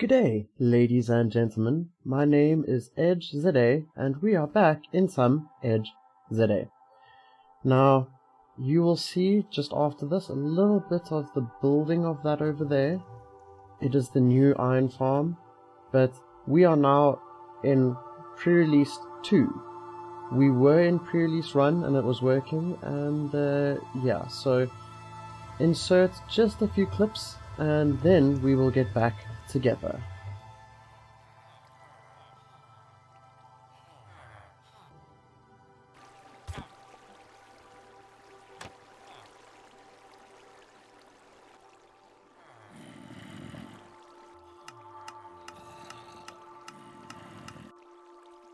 G'day, ladies and gentlemen. My name is edg3za, and we are back in some edg3za. Now, you will see just after this a little bit of the building of that over there. It is the new iron farm, but we are now in pre-release 2. We were in pre-release 1 and it was working, and yeah, so insert just a few clips and then we will get back together.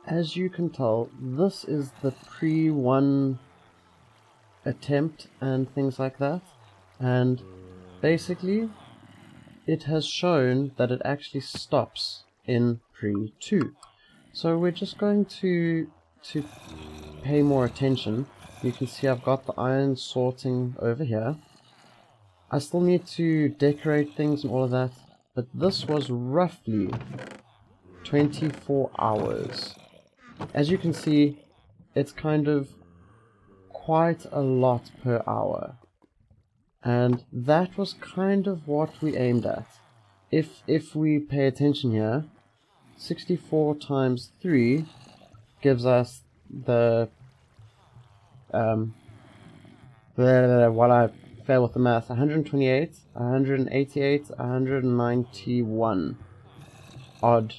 As you can tell, this is the pre-1 attempt and things like that, and basically it has shown that it actually stops in Pre2. So we're just going to pay more attention. You can see I've got the iron sorting over here. I still need to decorate things and all of that, but this was roughly 24 hours. As you can see, it's kind of quite a lot per hour. And that was kind of what we aimed at. If we pay attention here, 64 times 3 gives us the while I fail with the math, 128, 188, 191 odd.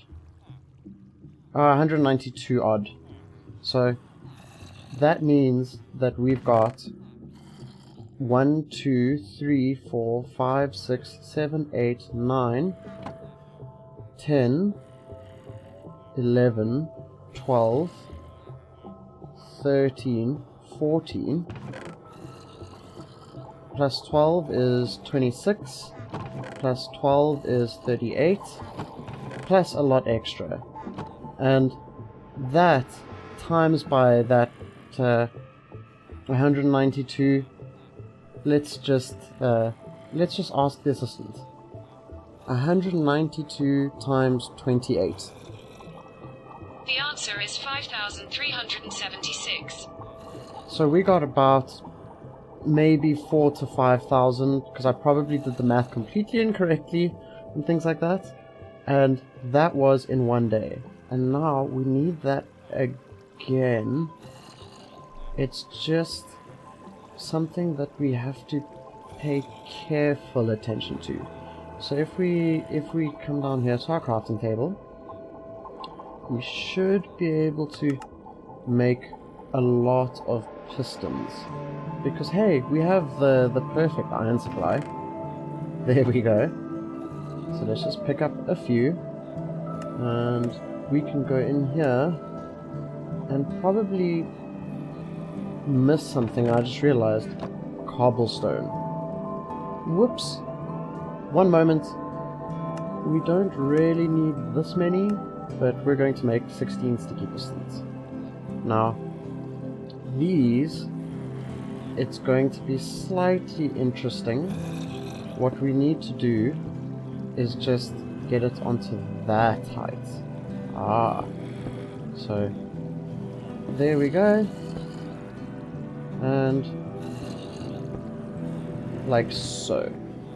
192 odd. So that means that we've got 1, 2, 3, 4, 5, 6, 7, 8, 9, 10, 11, 12, 13, 14, plus 12 is 26, plus 12 is 38, plus a lot extra. And that times by that 192, let's just ask the assistant. 192 times 28. The answer is 5,376. So we got about maybe 4,000 to 5,000, because I probably did the math completely incorrectly and things like that. And that was in one day. And now we need that again. It's just something that we have to pay careful attention to. So if we come down here to our crafting table, we should be able to make a lot of pistons, because hey, we have the perfect iron supply. There we go. So let's just pick up a few, and we can go in here and probably miss something. I just realized cobblestone. Whoops. One moment. We don't really need this many, but we're going to make 16 sticky pistons. Now, these, it's going to be slightly interesting. What we need to do is just get it onto that height. So there we go. And like so.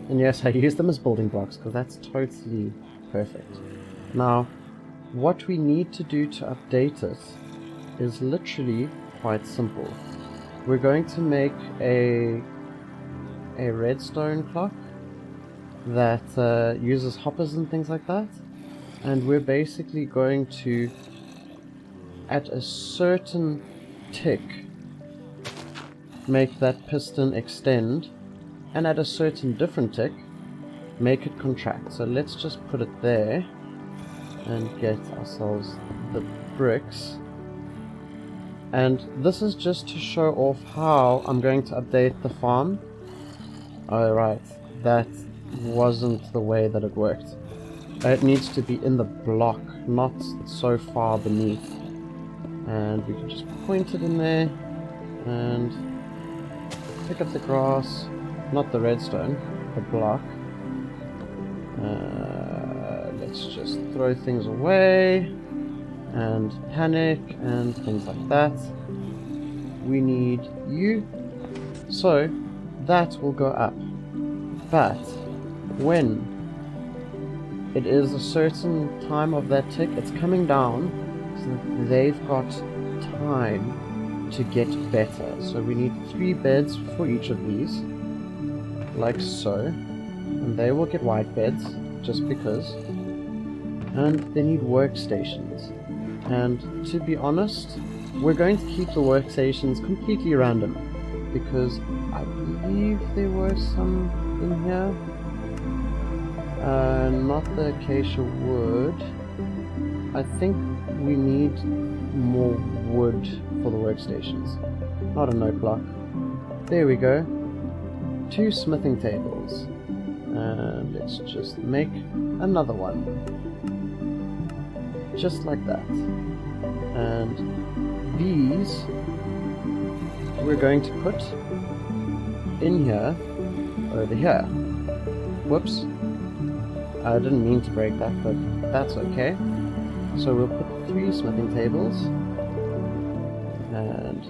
And yes, I use them as building blocks because that's totally perfect. Now, what we need to do to update it is literally quite simple. We're going to make a redstone clock that uses hoppers and things like that, and we're basically going to, at a certain tick, make that piston extend, and at a certain different tick, make it contract. So let's just put it there and get ourselves the bricks. And this is just to show off how I'm going to update the farm. Alright, that wasn't the way that it worked. It needs to be in the block, not so far beneath. And we can just point it in there and pick up the grass, not the redstone, the block. let's just throw things away and panic and things like that. We need you, so that will go up. But when it is a certain time of that tick, it's coming down, so that they've got time to get better. So we need 3 beds for each of these, like so, and they will get white beds just because. And they need workstations, and to be honest, we're going to keep the workstations completely random, because I believe there were some in here. Not the acacia wood. I think we need more wood for the workstations, not a note block. There we go. 2 smithing tables, and let's just make another one, just like that. And these we're going to put in here, over here. Whoops. I didn't mean to break that, but that's okay. So we'll put 3 smithing tables and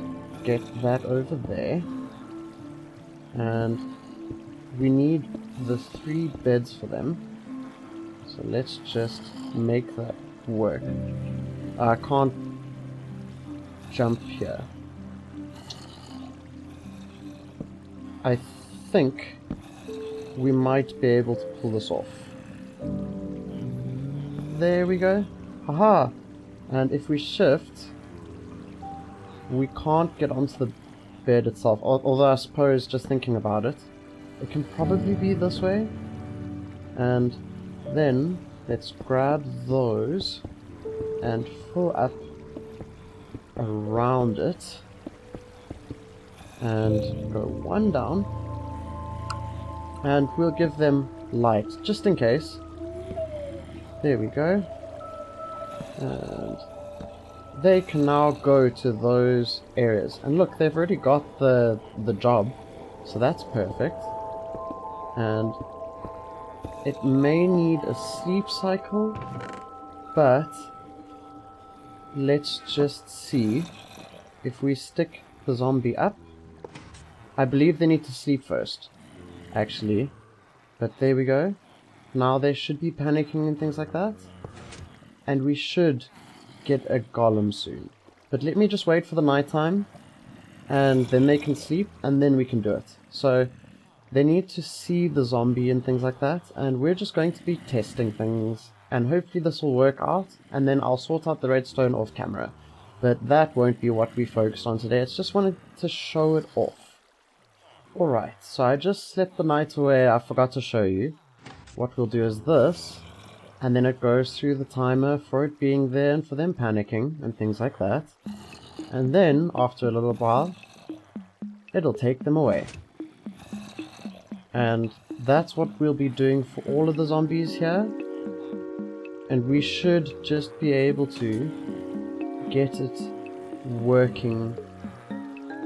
get that over there. And we need the 3 beds for them. So let's just make that work. I can't jump here. I think we might be able to pull this off. There we go. Haha! And if we shift, we can't get onto the bed itself. Although I suppose, just thinking about it, it can probably be this way. And then let's grab those and fill up around it. And go 1 down. And we'll give them light, just in case. There we go. And they can now go to those areas. And look, they've already got the job, so that's perfect. And it may need a sleep cycle, but let's just see. If we stick the zombie up, I believe they need to sleep first, actually. But there we go. Now they should be panicking and things like that. And we should get a golem soon. But let me just wait for the nighttime, and then they can sleep, and then we can do it. So they need to see the zombie and things like that, and we're just going to be testing things, and hopefully this will work out, and then I'll sort out the redstone off camera. But that won't be what we focused on today. It's just wanted to show it off. Alright, so I just slept the night away. I forgot to show you. What we'll do is this, and then it goes through the timer for it being there and for them panicking and things like that. And then, after a little while, it'll take them away. And that's what we'll be doing for all of the zombies here. And we should just be able to get it working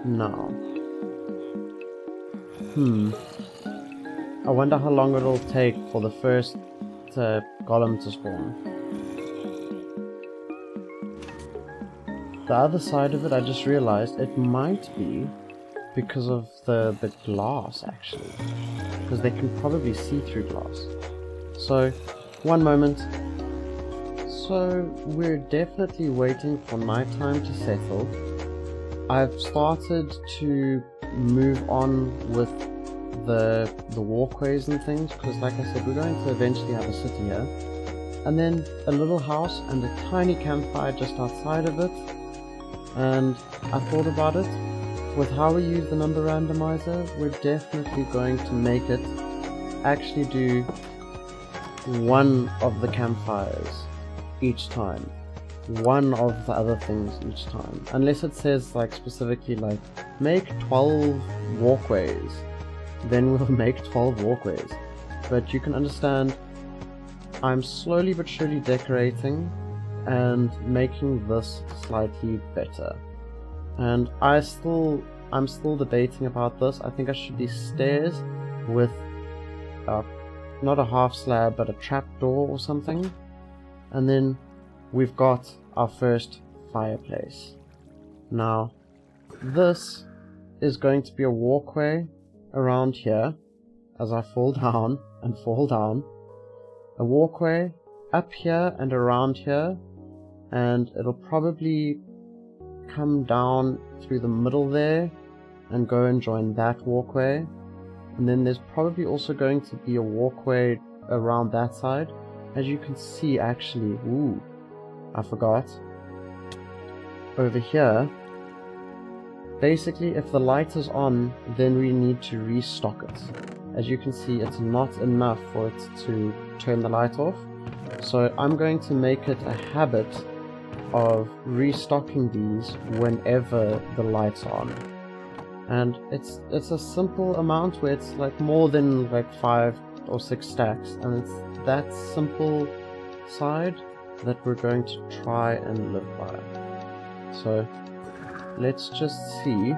now. I wonder how long it'll take for the first golem to spawn. The other side of it, I just realized, it might be because of the glass, actually. Because they can probably see through glass. So, one moment. So, we're definitely waiting for nighttime to settle. I've started to move on with the walkways and things, because like I said, we're going to eventually have a city here. And then a little house and a tiny campfire just outside of it. And I thought about it. With how we use the number randomizer, we're definitely going to make it actually do one of the campfires each time. One of the other things each time. Unless it says like specifically like make 12 walkways, then we'll make 12 walkways. But you can understand, I'm slowly but surely decorating and making this slightly better. And I'm still debating about this. I think I should do stairs with not a half slab but a trap door or something. And then we've got our first fireplace. Now, this is going to be a walkway around here as I fall down and fall down. A walkway up here and around here, and it'll probably come down through the middle there and go and join that walkway. And then there's probably also going to be a walkway around that side. As you can see, actually, ooh, I forgot. Over here, basically if the light is on, then we need to restock it. As you can see, it's not enough for it to turn the light off. So I'm going to make it a habit of restocking these whenever the lights are on. And it's a simple amount where it's like more than like 5 or 6 stacks, and it's that simple side that we're going to try and live by. So let's just see.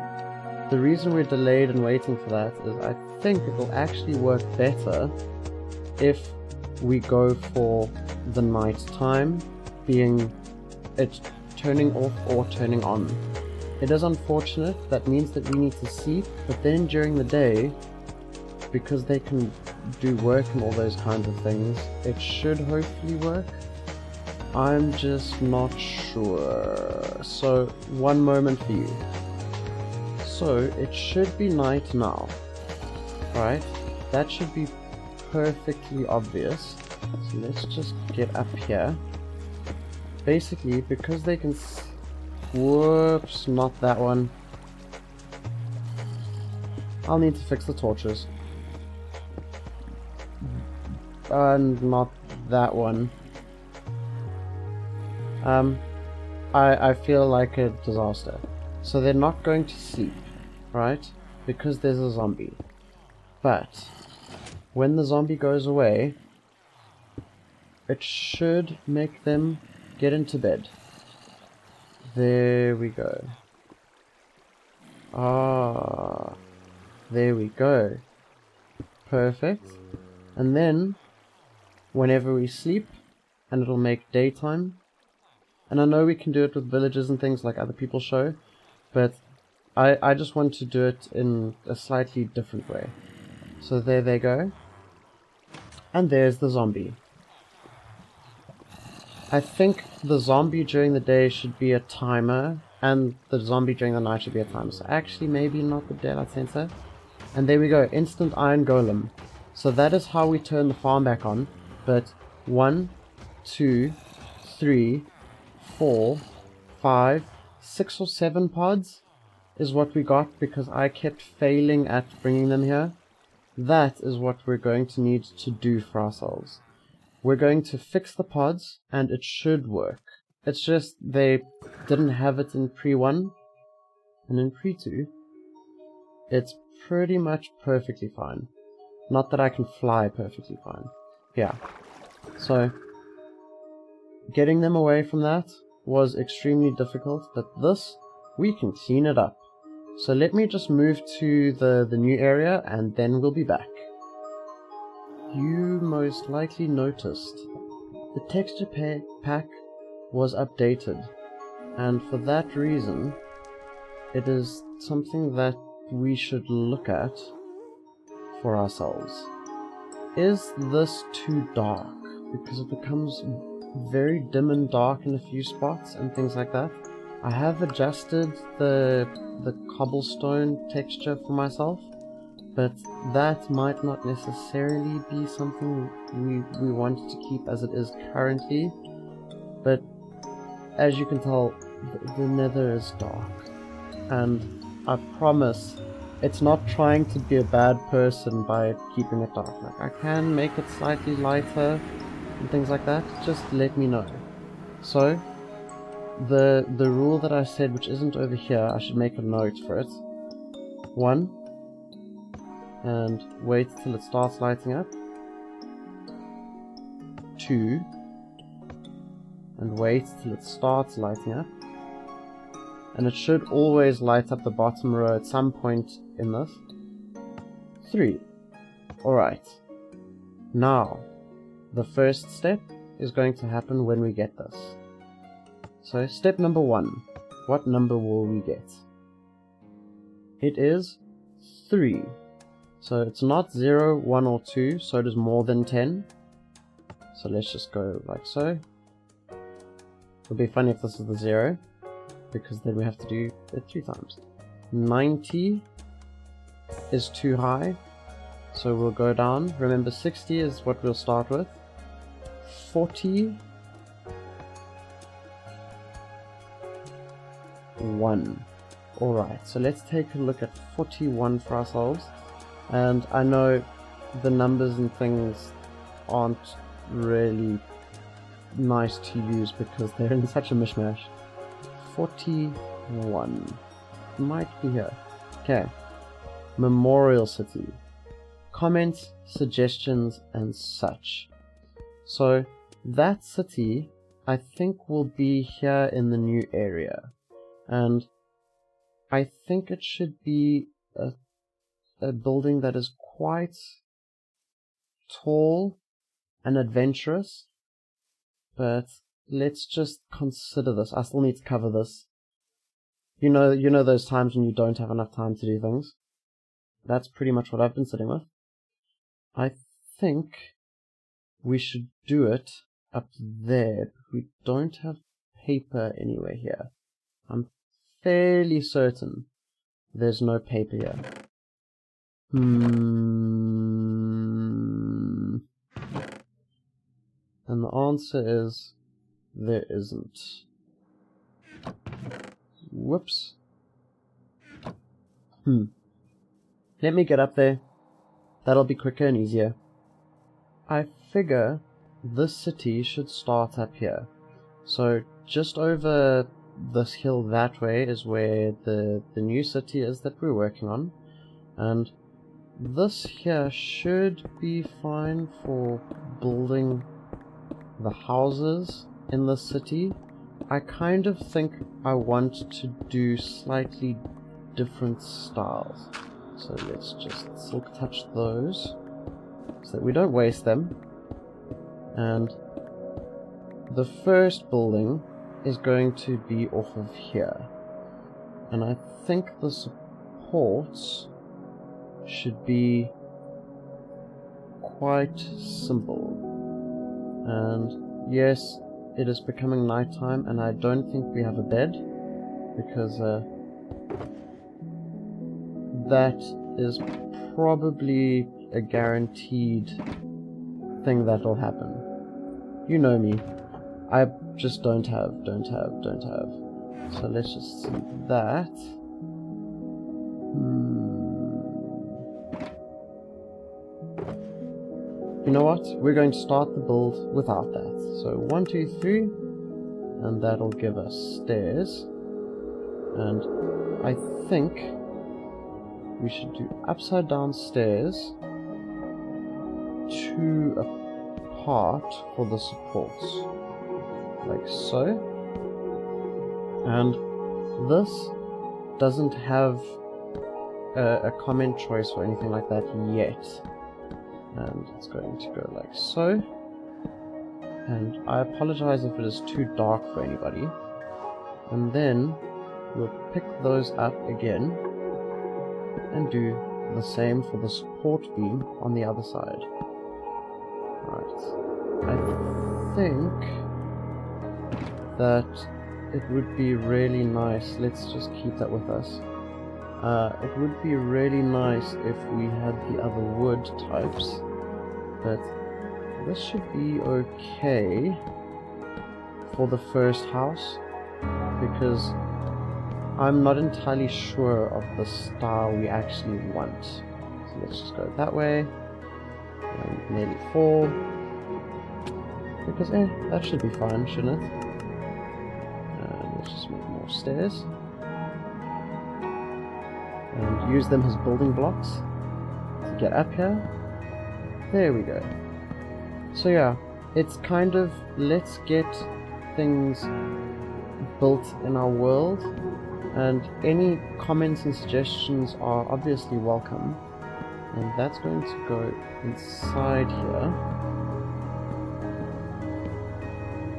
The reason we're delayed and waiting for that is I think it will actually work better if we go for the night time being it turning off or turning on. It is unfortunate, that means that we need to sleep, but then during the day, because they can do work and all those kinds of things, it should hopefully work. I'm just not sure. So, one moment for you. So, it should be night now, right? That should be perfectly obvious. So let's just get up here. Basically, because they can whoops, not that one. I'll need to fix the torches. And not that one. I feel like a disaster. So they're not going to sleep, right? Because there's a zombie. But when the zombie goes away, it should make them get into bed. There we go. Ah, there we go. Perfect. And then, whenever we sleep, and it'll make daytime. And I know we can do it with villages and things like other people show, but I just want to do it in a slightly different way. So there they go. And there's the zombie. I think the zombie during the day should be a timer, and the zombie during the night should be a timer. So actually, maybe not the daylight sensor. And there we go, instant iron golem. So that is how we turn the farm back on. But 1, 2, 3, 4, 5, 6 or 7 pods is what we got because I kept failing at bringing them here. That is what we're going to need to do for ourselves. We're going to fix the pods, and it should work. It's just they didn't have it in Pre1, and in Pre2, it's pretty much perfectly fine. Not that I can fly perfectly fine. Yeah. So, getting them away from that was extremely difficult, but this, we can clean it up. So let me just move to the new area, and then we'll be back. You most likely noticed the texture pack was updated, and for that reason it is something that we should look at for ourselves. Is this too dark? Because it becomes very dim and dark in a few spots and things like that. I have adjusted the cobblestone texture for myself, but that might not necessarily be something we want to keep as it is currently. But as you can tell, the nether is dark, and I promise it's not trying to be a bad person by keeping it dark. Like, I can make it slightly lighter and things like that, just let me know. So the rule that I said, which isn't over here, I should make a note for it. 1, and wait till it starts lighting up. 2, and wait till it starts lighting up. And it should always light up the bottom row at some point in this. 3. Alright. Now, the first step is going to happen when we get this. So step number 1, what number will we get? It is 3. So it's not 0, 1 or 2, so it is more than 10. So let's just go like so. It'll be funny if this is the 0, because then we have to do it 3 times. 90 is too high, so we'll go down. Remember, 60 is what we'll start with. 40. 1. Alright, so let's take a look at 41 for ourselves. And I know the numbers and things aren't really nice to use because they're in such a mishmash. 41 might be here. Okay. Memorial City. Comments, suggestions, and such. So that city, I think, will be here in the new area, and I think it should be a building that is quite tall and adventurous. But let's just consider this. I still need to cover this. You know those times when you don't have enough time to do things? That's pretty much what I've been sitting with. I think we should do it up there. We don't have paper anywhere here. I'm fairly certain there's no paper here. And the answer is there isn't. Whoops. Let me get up there. That'll be quicker and easier. I figure this city should start up here. So just over this hill that way is where the new city is that we're working on. And this here should be fine for building the houses in the city. I kind of think I want to do slightly different styles. So let's just silk touch those so that we don't waste them. And the first building is going to be off of here. And I think the supports should be quite simple. And yes, it is becoming nighttime, and I don't think we have a bed, because that is probably a guaranteed thing that'll happen. You know me. I just don't have. So let's just see that. You know what? We're going to start the build without that. So 1, 2, 3, and that'll give us stairs. And I think we should do upside down stairs 2 apart for the supports, like so. And this doesn't have a comment choice or anything like that yet. And it's going to go like so. And I apologize if it is too dark for anybody. And then we'll pick those up again and do the same for the support beam on the other side. Right. I think that it would be really nice, let's just keep that with us. It would be really nice if we had the other wood types, but this should be okay for the first house, because I'm not entirely sure of the style we actually want. So let's just go that way, and nearly 4, because that should be fine, shouldn't it? And let's just make more stairs. And use them as building blocks to get up here. There we go. So yeah, it's kind of, let's get things built in our world, and any comments and suggestions are obviously welcome. And that's going to go inside here.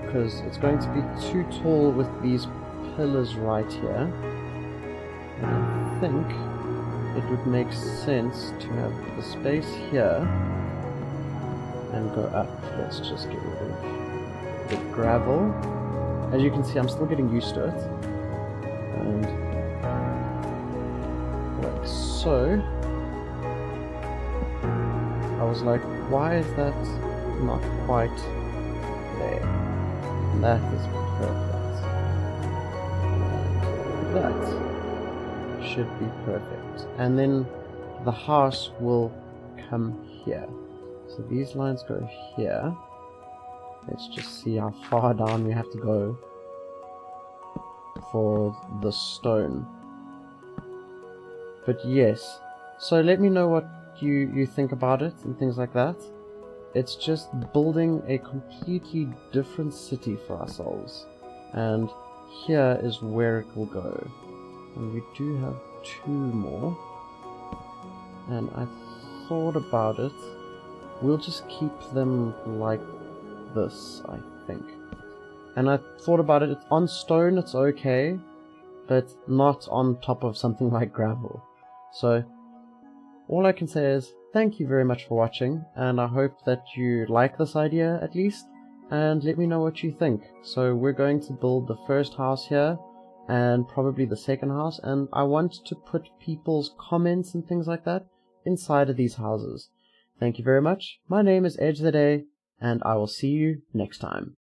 because it's going to be too tall with these pillars right here. And I think it would make sense to have the space here and go up. Let's just get rid of the gravel. As you can see, I'm still getting used to it. And like so. I was like, why is that not quite there? And that is perfect. And that should be perfect. And then the house will come here. So these lines go here. Let's just see how far down we have to go for the stone. But yes, so let me know what you think about it and things like that. It's just building a completely different city for ourselves. And here is where it will go. And we do have 2 more. And I thought about it. We'll just keep them like this, I think. And I thought about it, on stone it's okay, but not on top of something like gravel. So all I can say is thank you very much for watching, and I hope that you like this idea at least, and let me know what you think. So we're going to build the first house here, and probably the second house, and I want to put people's comments and things like that inside of these houses. Thank you very much. My name is edg3za, and I will see you next time.